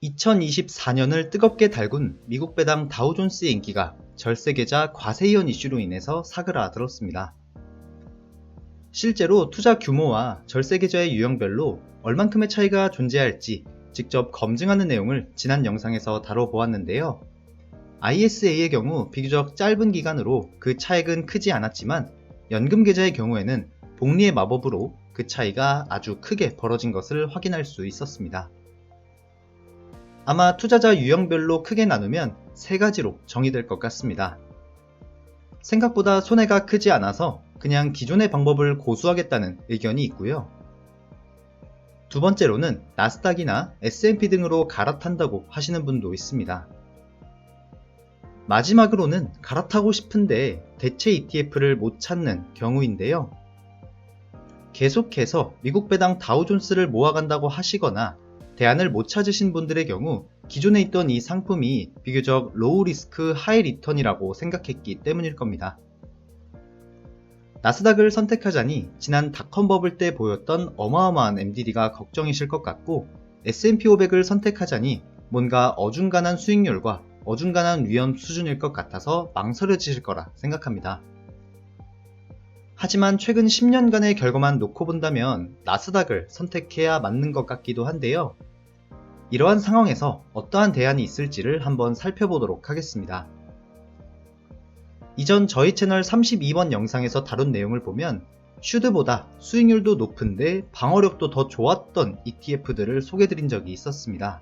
2024년을 뜨겁게 달군 미국 배당 다우존스의 인기가 절세계좌 과세이원 이슈로 인해서 사그라들었습니다. 실제로 투자 규모와 절세계좌의 유형별로 얼만큼의 차이가 존재할지 직접 검증하는 내용을 지난 영상에서 다뤄보았는데요. ISA의 경우 비교적 짧은 기간으로 그 차액은 크지 않았지만 연금계좌의 경우에는 복리의 마법으로 그 차이가 아주 크게 벌어진 것을 확인할 수 있었습니다. 아마 투자자 유형별로 크게 나누면 세 가지로 정의될 것 같습니다. 생각보다 손해가 크지 않아서 그냥 기존의 방법을 고수하겠다는 의견이 있고요. 두 번째로는 나스닥이나 S&P 등으로 갈아탄다고 하시는 분도 있습니다. 마지막으로는 갈아타고 싶은데 대체 ETF를 못 찾는 경우인데요. 계속해서 미국 배당 다우존스를 모아간다고 하시거나 대안을 못 찾으신 분들의 경우 기존에 있던 이 상품이 비교적 로우 리스크 하이 리턴이라고 생각했기 때문일 겁니다. 나스닥을 선택하자니 지난 닷컴 버블 때 보였던 어마어마한 MDD가 걱정이실 것 같고 S&P 500을 선택하자니 뭔가 어중간한 수익률과 어중간한 위험 수준일 것 같아서 망설여지실 거라 생각합니다. 하지만 최근 10년간의 결과만 놓고 본다면 나스닥을 선택해야 맞는 것 같기도 한데요. 이러한 상황에서 어떠한 대안이 있을지를 한번 살펴보도록 하겠습니다. 이전 저희 채널 32번 영상에서 다룬 내용을 보면 슈드보다 수익률도 높은데 방어력도 더 좋았던 ETF들을 소개드린 적이 있었습니다.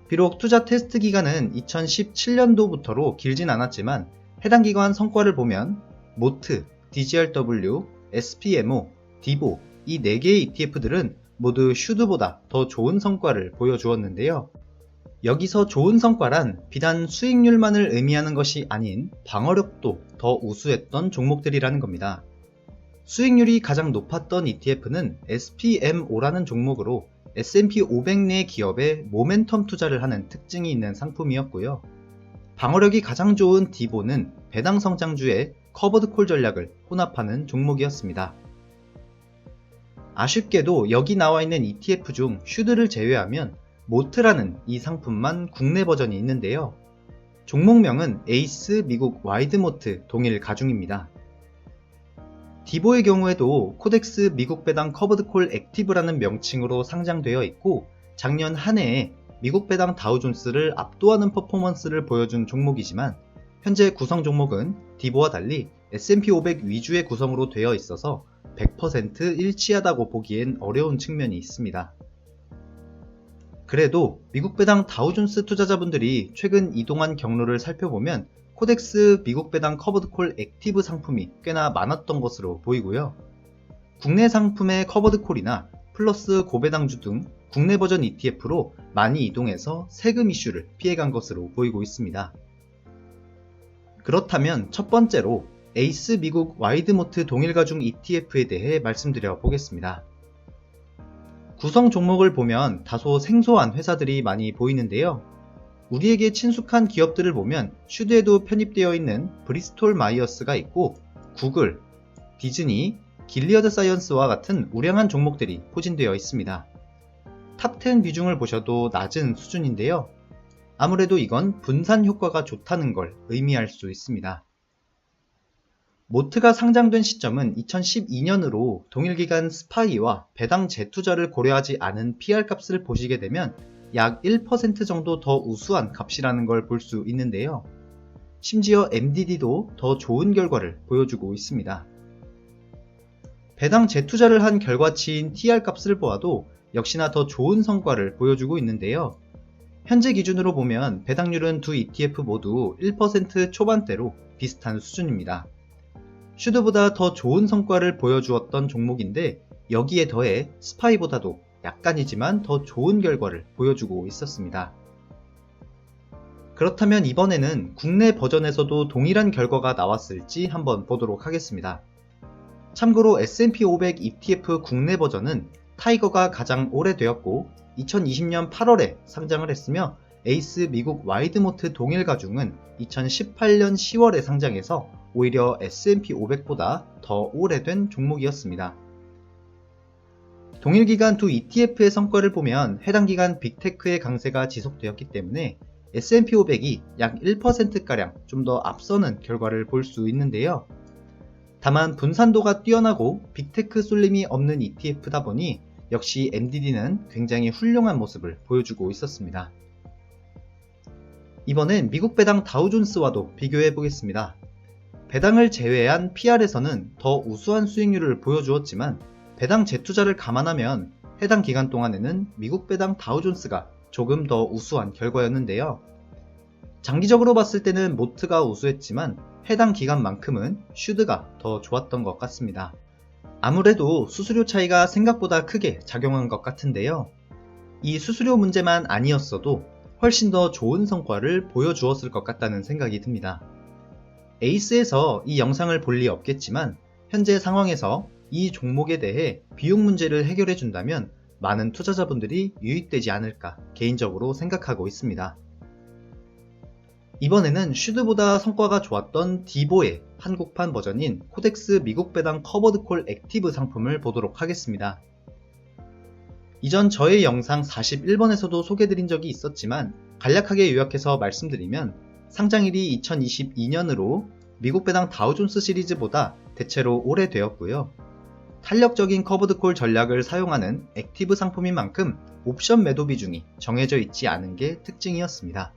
비록 투자 테스트 기간은 2017년도부터로 길진 않았지만 해당 기간 성과를 보면 모트, DGRW, SPMO, 디보 이 4개의 ETF들은 모두 슈드보다 더 좋은 성과를 보여주었는데요. 여기서 좋은 성과란 비단 수익률만을 의미하는 것이 아닌 방어력도 더 우수했던 종목들이라는 겁니다. 수익률이 가장 높았던 ETF는 SPMO라는 종목으로 S&P 500 내 기업에 모멘텀 투자를 하는 특징이 있는 상품이었고요. 방어력이 가장 좋은 디보는 배당 성장주의 커버드콜 전략을 혼합하는 종목이었습니다. 아쉽게도 여기 나와 있는 ETF 중 슈드를 제외하면 모트라는 이 상품만 국내 버전이 있는데요. 종목명은 에이스 미국 와이드모트 동일 가중입니다. 디보의 경우에도 코덱스 미국 배당 커버드콜 액티브라는 명칭으로 상장되어 있고 작년 한 해에 미국 배당 다우존스를 압도하는 퍼포먼스를 보여준 종목이지만 현재 구성 종목은 디보와 달리 S&P 500 위주의 구성으로 되어 있어서 100% 일치하다고 보기엔 어려운 측면이 있습니다. 그래도 미국 배당 다우존스 투자자분들이 최근 이동한 경로를 살펴보면 코덱스 미국 배당 커버드콜 액티브 상품이 꽤나 많았던 것으로 보이고요. 국내 상품의 커버드콜이나 플러스 고배당주 등 국내 버전 ETF로 많이 이동해서 세금 이슈를 피해간 것으로 보이고 있습니다. 그렇다면 첫 번째로 에이스 미국 와이드모트 동일가중 ETF에 대해 말씀드려 보겠습니다. 구성 종목을 보면 다소 생소한 회사들이 많이 보이는데요. 우리에게 친숙한 기업들을 보면 슈드에도 편입되어 있는 브리스톨 마이어스가 있고 구글, 디즈니, 길리어드 사이언스와 같은 우량한 종목들이 포진되어 있습니다. 탑10 비중을 보셔도 낮은 수준인데요. 아무래도 이건 분산 효과가 좋다는 걸 의미할 수 있습니다. 모트가 상장된 시점은 2012년으로 동일기간 스파이와 배당 재투자를 고려하지 않은 PR 값을 보시게 되면 약 1% 정도 더 우수한 값이라는 걸 볼 수 있는데요. 심지어 MDD도 더 좋은 결과를 보여주고 있습니다. 배당 재투자를 한 결과치인 TR 값을 보아도 역시나 더 좋은 성과를 보여주고 있는데요. 현재 기준으로 보면 배당률은 두 ETF 모두 1% 초반대로 비슷한 수준입니다. 슈드보다 더 좋은 성과를 보여주었던 종목인데 여기에 더해 스파이보다도 약간이지만 더 좋은 결과를 보여주고 있었습니다. 그렇다면 이번에는 국내 버전에서도 동일한 결과가 나왔을지 한번 보도록 하겠습니다. 참고로 S&P 500 ETF 국내 버전은 타이거가 가장 오래되었고 2020년 8월에 상장을 했으며 에이스 미국 와이드모트 동일가중은 2018년 10월에 상장해서 오히려 S&P 500보다 더 오래된 종목이었습니다. 동일 기간 두 ETF의 성과를 보면 해당 기간 빅테크의 강세가 지속되었기 때문에 S&P 500이 약 1%가량 좀 더 앞서는 결과를 볼 수 있는데요. 다만 분산도가 뛰어나고 빅테크 쏠림이 없는 ETF다 보니 역시 MDD는 굉장히 훌륭한 모습을 보여주고 있었습니다. 이번엔 미국 배당 다우존스와도 비교해 보겠습니다. 배당을 제외한 PR에서는 더 우수한 수익률을 보여주었지만 배당 재투자를 감안하면 해당 기간 동안에는 미국 배당 다우존스가 조금 더 우수한 결과였는데요. 장기적으로 봤을 때는 모트가 우수했지만 해당 기간만큼은 슈드가 더 좋았던 것 같습니다. 아무래도 수수료 차이가 생각보다 크게 작용한 것 같은데요. 이 수수료 문제만 아니었어도 훨씬 더 좋은 성과를 보여주었을 것 같다는 생각이 듭니다. 에이스에서 이 영상을 볼 리 없겠지만 현재 상황에서 이 종목에 대해 비용 문제를 해결해 준다면 많은 투자자분들이 유익되지 않을까 개인적으로 생각하고 있습니다. 이번에는 슈드보다 성과가 좋았던 디보의 한국판 버전인 코덱스 미국 배당 커버드콜 액티브 상품을 보도록 하겠습니다. 이전 저의 영상 41번에서도 소개드린 적이 있었지만 간략하게 요약해서 말씀드리면 상장일이 2022년으로 미국 배당 다우존스 시리즈보다 대체로 오래되었고요. 탄력적인 커버드콜 전략을 사용하는 액티브 상품인 만큼 옵션 매도 비중이 정해져 있지 않은 게 특징이었습니다.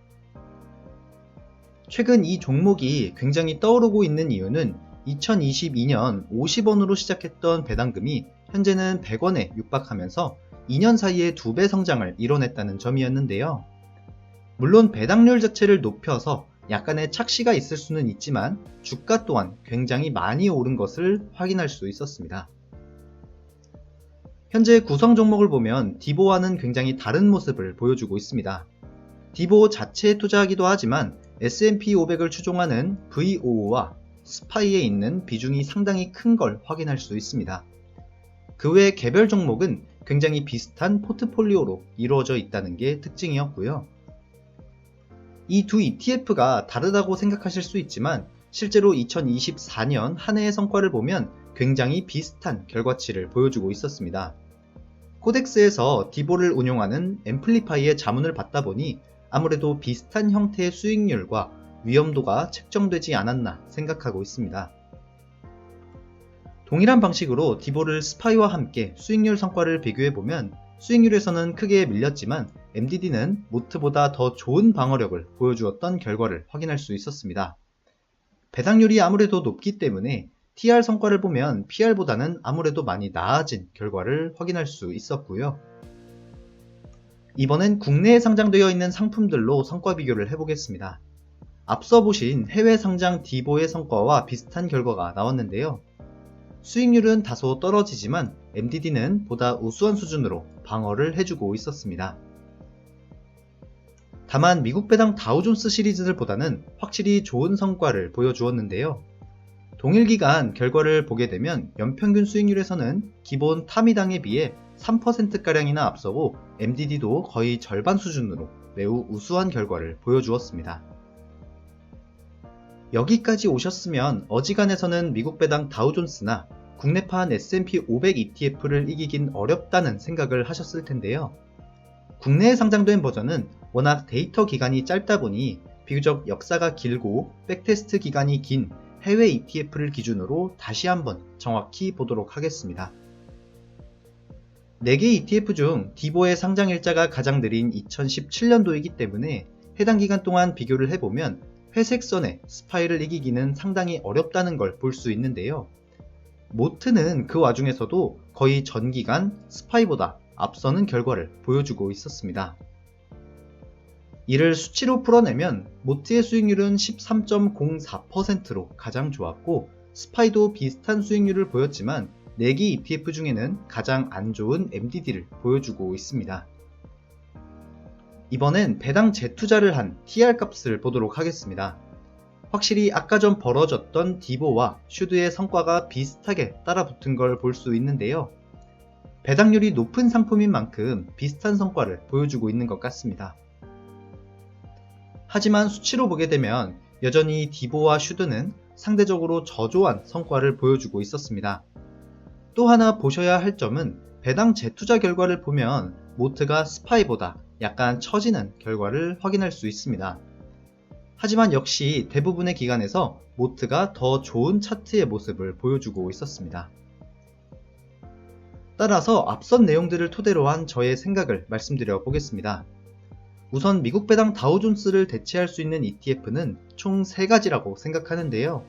최근 이 종목이 굉장히 떠오르고 있는 이유는 2022년 50원으로 시작했던 배당금이 현재는 100원에 육박하면서 2년 사이에 2배 성장을 이뤄냈다는 점이었는데요. 물론 배당률 자체를 높여서 약간의 착시가 있을 수는 있지만 주가 또한 굉장히 많이 오른 것을 확인할 수 있었습니다. 현재 구성 종목을 보면 디보와는 굉장히 다른 모습을 보여주고 있습니다. 디보 자체에 투자하기도 하지만 S&P 500을 추종하는 VOO와 스파이에 있는 비중이 상당히 큰 걸 확인할 수 있습니다. 그 외 개별 종목은 굉장히 비슷한 포트폴리오로 이루어져 있다는 게 특징이었고요. 이 두 ETF가 다르다고 생각하실 수 있지만 실제로 2024년 한 해의 성과를 보면 굉장히 비슷한 결과치를 보여주고 있었습니다. 코덱스에서 디보를 운용하는 앰플리파이의 자문을 받다 보니 아무래도 비슷한 형태의 수익률과 위험도가 책정되지 않았나 생각하고 있습니다. 동일한 방식으로 디보를 스파이와 함께 수익률 성과를 비교해보면 수익률에서는 크게 밀렸지만 MDD는 모트보다 더 좋은 방어력을 보여주었던 결과를 확인할 수 있었습니다. 배당률이 아무래도 높기 때문에 TR 성과를 보면 PR보다는 아무래도 많이 나아진 결과를 확인할 수 있었고요. 이번엔 국내에 상장되어 있는 상품들로 성과 비교를 해보겠습니다. 앞서 보신 해외 상장 디보의 성과와 비슷한 결과가 나왔는데요. 수익률은 다소 떨어지지만 MDD는 보다 우수한 수준으로 방어를 해주고 있었습니다. 다만 미국 배당 다우존스 시리즈들보다는 확실히 좋은 성과를 보여주었는데요. 동일 기간 결과를 보게 되면 연평균 수익률에서는 기본 타미당에 비해 3%가량이나 앞서고 MDD도 거의 절반 수준으로 매우 우수한 결과를 보여주었습니다. 여기까지 오셨으면 어지간해서는 미국 배당 다우존스나 국내판 S&P 500 ETF를 이기긴 어렵다는 생각을 하셨을 텐데요. 국내에 상장된 버전은 워낙 데이터 기간이 짧다 보니 비교적 역사가 길고 백테스트 기간이 긴 해외 ETF를 기준으로 다시 한번 정확히 보도록 하겠습니다. 4개 ETF 중 디보의 상장 일자가 가장 느린 2017년도이기 때문에 해당 기간 동안 비교를 해보면 회색선의 스파이를 이기기는 상당히 어렵다는 걸 볼 수 있는데요. 모트는 그 와중에서도 거의 전 기간 스파이보다 앞서는 결과를 보여주고 있었습니다. 이를 수치로 풀어내면 모트의 수익률은 13.04%로 가장 좋았고 스파이도 비슷한 수익률을 보였지만 4개 ETF 중에는 가장 안 좋은 MDD를 보여주고 있습니다. 이번엔 배당 재투자를 한 TR 값을 보도록 하겠습니다. 확실히 아까 전 벌어졌던 디보와 슈드의 성과가 비슷하게 따라붙은 걸 볼 수 있는데요. 배당률이 높은 상품인 만큼 비슷한 성과를 보여주고 있는 것 같습니다. 하지만 수치로 보게 되면 여전히 디보와 슈드는 상대적으로 저조한 성과를 보여주고 있었습니다. 또 하나 보셔야 할 점은 배당 재투자 결과를 보면 모트가 스파이보다 약간 처지는 결과를 확인할 수 있습니다. 하지만 역시 대부분의 기관에서 모트가 더 좋은 차트의 모습을 보여주고 있었습니다. 따라서 앞선 내용들을 토대로 한 저의 생각을 말씀드려 보겠습니다. 우선 미국 배당 다우존스를 대체할 수 있는 ETF는 총 3가지라고 생각하는데요.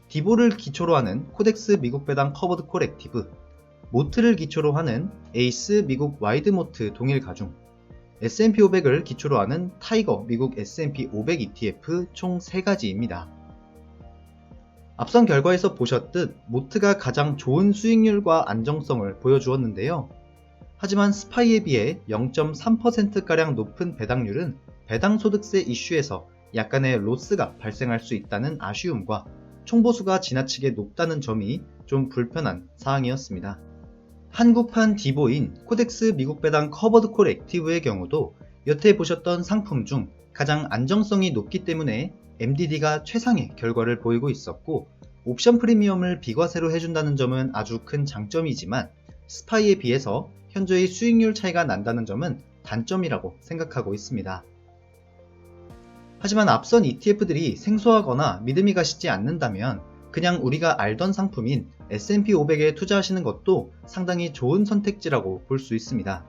디보를 기초로 하는 코덱스 미국 배당 커버드 콜 액티브, 모트를 기초로 하는 에이스 미국 와이드 모트 동일 가중, S&P 500을 기초로 하는 타이거 미국 S&P 500 ETF 총 3가지입니다. 앞선 결과에서 보셨듯 모트가 가장 좋은 수익률과 안정성을 보여주었는데요. 하지만 스파이에 비해 0.3%가량 높은 배당률은 배당소득세 이슈에서 약간의 로스가 발생할 수 있다는 아쉬움과 총보수가 지나치게 높다는 점이 좀 불편한 사항이었습니다. 한국판 디보인 코덱스 미국 배당 커버드 콜 액티브의 경우도 여태 보셨던 상품 중 가장 안정성이 높기 때문에 MDD가 최상의 결과를 보이고 있었고, 옵션 프리미엄을 비과세로 해준다는 점은 아주 큰 장점이지만 스파이에 비해서 현저히 수익률 차이가 난다는 점은 단점이라고 생각하고 있습니다. 하지만 앞선 ETF들이 생소하거나 믿음이 가시지 않는다면 그냥 우리가 알던 상품인 S&P 500에 투자하시는 것도 상당히 좋은 선택지라고 볼 수 있습니다.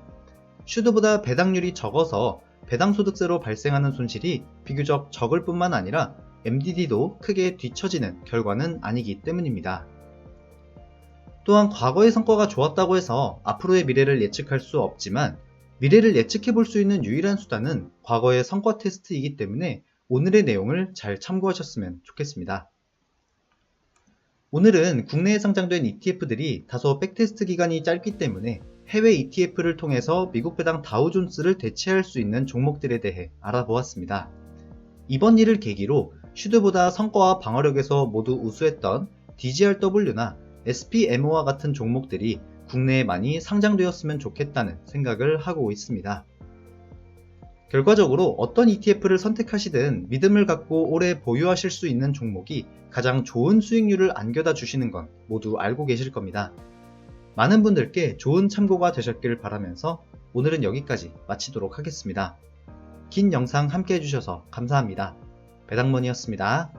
슈드보다 배당률이 적어서 배당소득세로 발생하는 손실이 비교적 적을 뿐만 아니라 MDD도 크게 뒤처지는 결과는 아니기 때문입니다. 또한 과거의 성과가 좋았다고 해서 앞으로의 미래를 예측할 수 없지만 미래를 예측해 볼 수 있는 유일한 수단은 과거의 성과 테스트이기 때문에 오늘의 내용을 잘 참고하셨으면 좋겠습니다. 오늘은 국내에 상장된 ETF들이 다소 백테스트 기간이 짧기 때문에 해외 ETF를 통해서 미국 배당 다우존스를 대체할 수 있는 종목들에 대해 알아보았습니다. 이번 일을 계기로 슈드보다 성과와 방어력에서 모두 우수했던 DGRW나 SPMO와 같은 종목들이 국내에 많이 상장되었으면 좋겠다는 생각을 하고 있습니다. 결과적으로 어떤 ETF를 선택하시든 믿음을 갖고 오래 보유하실 수 있는 종목이 가장 좋은 수익률을 안겨다 주시는 건 모두 알고 계실 겁니다. 많은 분들께 좋은 참고가 되셨길 바라면서 오늘은 여기까지 마치도록 하겠습니다. 긴 영상 함께 해주셔서 감사합니다. 배당머니였습니다.